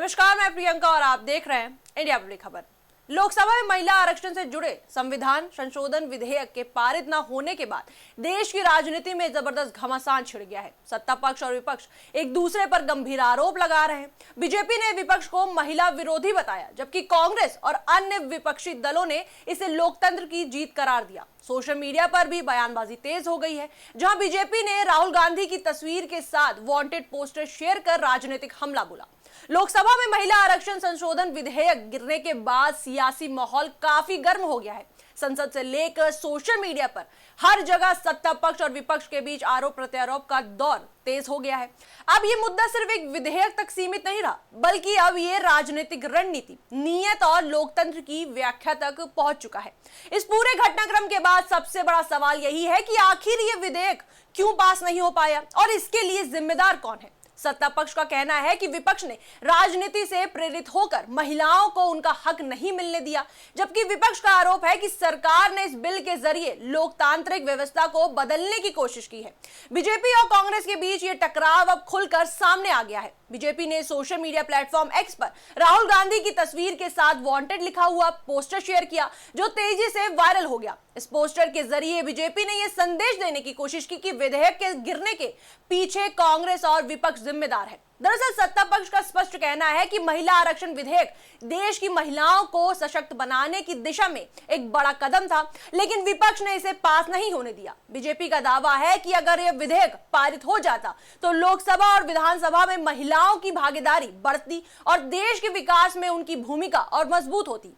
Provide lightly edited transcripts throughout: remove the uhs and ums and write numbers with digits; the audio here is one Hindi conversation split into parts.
नमस्कार, मैं प्रियंका और आप देख रहे हैं इंडिया पब्लिक खबर। लोकसभा में महिला आरक्षण से जुड़े संविधान संशोधन विधेयक के पारित न होने के बाद देश की राजनीति में जबरदस्त घमासान छिड़ गया है। सत्ता पक्ष और विपक्ष एक दूसरे पर गंभीर आरोप लगा रहे हैं। बीजेपी ने विपक्ष को महिला विरोधी बताया, जबकि कांग्रेस और अन्य विपक्षी दलों ने इसे लोकतंत्र की जीत करार दिया। सोशल मीडिया पर भी बयानबाजी तेज हो गई है, जहां बीजेपी ने राहुल गांधी की तस्वीर के साथ वांटेड पोस्टर शेयर कर राजनीतिक हमला बोला। लोकसभा में महिला आरक्षण संशोधन विधेयक गिरने के बाद सियासी माहौल काफी गर्म हो गया है। संसद से लेकर सोशल मीडिया पर हर जगह सत्ता पक्ष और विपक्ष के बीच आरोप प्रत्यारोप का दौर तेज हो गया है। अब ये मुद्दा सिर्फ एक विधेयक तक सीमित नहीं रहा, बल्कि अब ये राजनीतिक रणनीति, नीयत और लोकतंत्र की व्याख्या तक पहुंच चुका है। इस पूरे घटनाक्रम के बाद सबसे बड़ा सवाल यही है कि आखिर ये विधेयक क्यों पास नहीं हो पाया और इसके लिए जिम्मेदार कौन है। सत्ता पक्ष का कहना है कि विपक्ष ने राजनीति से प्रेरित होकर महिलाओं को उनका हक नहीं मिलने दिया, जबकि विपक्ष का आरोप है कि सरकार ने इस बिल के जरिए लोकतांत्रिक व्यवस्था को बदलने की कोशिश की है। बीजेपी और कांग्रेस के बीच ये टकराव अब खुलकर सामने आ गया है। बीजेपी ने सोशल मीडिया प्लेटफॉर्म एक्स पर राहुल गांधी की तस्वीर के साथ वांटेड लिखा हुआ पोस्टर शेयर किया, जो तेजी से वायरल हो गया। इस पोस्टर के जरिए बीजेपी ने यह संदेश देने की कोशिश की कि विधेयक के गिरने के पीछे कांग्रेस और विपक्ष जिम्मेदार है। दरअसल सत्ता पक्ष का स्पष्ट कहना है कि महिला आरक्षण विधेयक देश की महिलाओं को सशक्त बनाने की दिशा में एक बड़ा कदम था, लेकिन विपक्ष ने इसे पास नहीं होने दिया। बीजेपी का दावा है कि अगर यह विधेयक पारित हो जाता तो लोकसभा और विधानसभा में महिलाओं की भागीदारी बढ़ती और देश के विकास में उनकी भूमिका और मजबूत होती।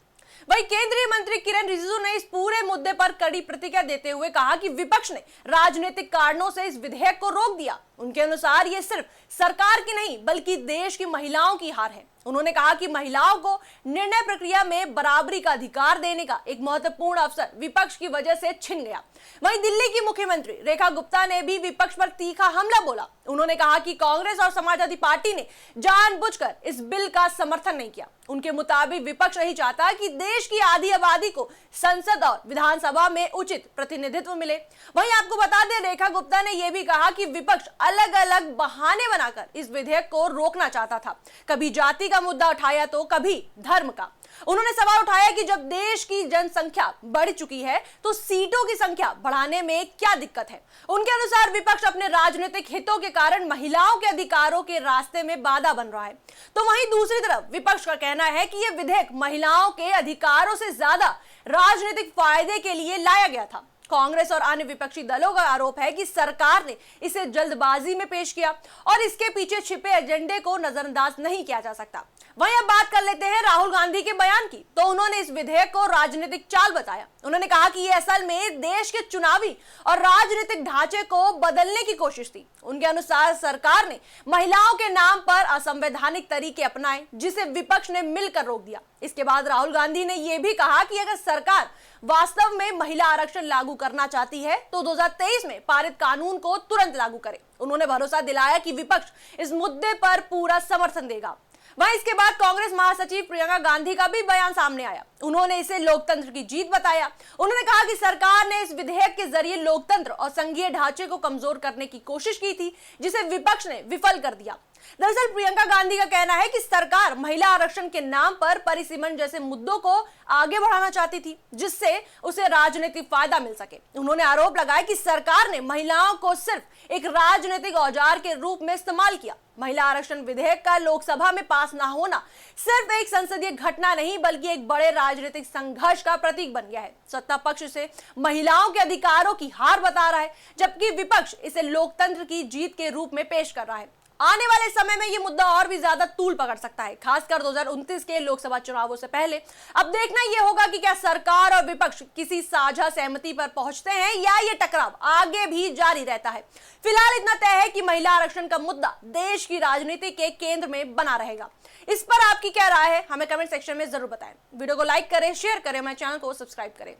वहीं केंद्रीय मंत्री किरेन रिजिजू ने इस पूरे मुद्दे पर कड़ी प्रतिक्रिया देते हुए कहा कि विपक्ष ने राजनीतिक कारणों से इस विधेयक को रोक दिया। उनके अनुसार ये सिर्फ सरकार की नहीं बल्कि देश की महिलाओं की हार है। उन्होंने कहा कि महिलाओं को निर्णय प्रक्रिया में बराबरी का अधिकार देने का एक महत्वपूर्ण अवसर विपक्ष की वजह से छिन गया। वहीं दिल्ली की मुख्यमंत्री रेखा गुप्ता ने भी विपक्ष पर तीखा हमला बोला। उन्होंने कहा कि कांग्रेस और समाजवादी पार्टी ने जानबूझकर इस बिल का समर्थन नहीं किया। उनके मुताबिक विपक्ष नहीं चाहता कि देश की आधी आबादी को संसद और विधानसभा में उचित प्रतिनिधित्व मिले। वहीं आपको बता दें, रेखा गुप्ता ने यह भी कहा कि विपक्ष अलग अलग बहाने बनाकर इस विधेयक को रोकना चाहता था। कभी जाति का मुद्दा उठाया तो कभी धर्म का। उन्होंने सवाल उठाया कि जब देश की जनसंख्या बढ़ चुकी है तो सीटों की संख्या बढ़ाने में क्या दिक्कत है। उनके अनुसार विपक्ष अपने राजनीतिक हितों के कारण महिलाओं के अधिकारों के रास्ते में बाधा बन रहा है। तो वहीं दूसरी तरफ विपक्ष का कहना है कि यह विधेयक महिलाओं के अधिकारों से ज्यादा राजनीतिक फायदे के लिए लाया गया था। कांग्रेस और अन्य विपक्षी दलों का आरोप है कि सरकार ने इसे जल्दबाजी में पेश किया और इसके पीछे छिपे एजेंडे को नजरअंदाज नहीं किया जा सकता। वहीं अब बात कर लेते हैं राहुल गांधी के बयान की। तो उन्होंने इस विधेयक को राजनीतिक चाल बताया। उन्होंने कहा कि यह असल में देश के चुनावी और राजनीतिक ढांचे को बदलने की कोशिश थी। उनके अनुसार सरकार ने महिलाओं के नाम पर असंवैधानिक तरीके अपनाए, जिसे विपक्ष ने मिलकर रोक दिया। इसके बाद राहुल गांधी ने यह भी कहा कि अगर सरकार वास्तव में महिला आरक्षण लागू करना चाहती है तो 2023 में पारित कानून को तुरंत लागू करे। उन्होंने भरोसा दिलाया कि विपक्ष इस मुद्दे पर पूरा समर्थन देगा। वहीं इसके बाद कांग्रेस महासचिव प्रियंका गांधी का भी बयान सामने आया। उन्होंने इसे लोकतंत्र की जीत बताया। उन्होंने कहा कि सरकार ने इस विधेयक के जरिए लोकतंत्र और संघीय ढांचे को कमजोर करने की कोशिश की थी, जिसे विपक्ष ने विफल कर दिया। दरअसल प्रियंका गांधी का कहना है कि सरकार महिला आरक्षण के नाम पर परिसीमन जैसे मुद्दों को आगे बढ़ाना चाहती थी, जिससे उसे राजनीतिक फायदा मिल सके। उन्होंने आरोप लगाया कि सरकार ने महिलाओं को सिर्फ एक राजनीतिक औजार के रूप में इस्तेमाल किया। महिला आरक्षण विधेयक का लोकसभा में पास न होना सिर्फ एक संसदीय घटना नहीं बल्कि एक बड़े राजनीतिक संघर्ष का प्रतीक बन गया है। सत्ता पक्ष इसे महिलाओं के अधिकारों की हार बता रहा है, जबकि विपक्ष इसे लोकतंत्र की जीत के रूप में पेश कर रहा है। आने वाले समय में यह मुद्दा और भी ज्यादा तूल पकड़ सकता है, खासकर 2029 के लोकसभा चुनावों से पहले। अब देखना यह होगा कि क्या सरकार और विपक्ष किसी साझा सहमति पर पहुंचते हैं या यह टकराव आगे भी जारी रहता है। फिलहाल इतना तय है कि महिला आरक्षण का मुद्दा देश की राजनीति के केंद्र में बना रहेगा। इस पर आपकी क्या राय है, हमें कमेंट सेक्शन में जरूर बताएं। वीडियो को लाइक करें, शेयर करें, हमारे चैनल को सब्सक्राइब करें।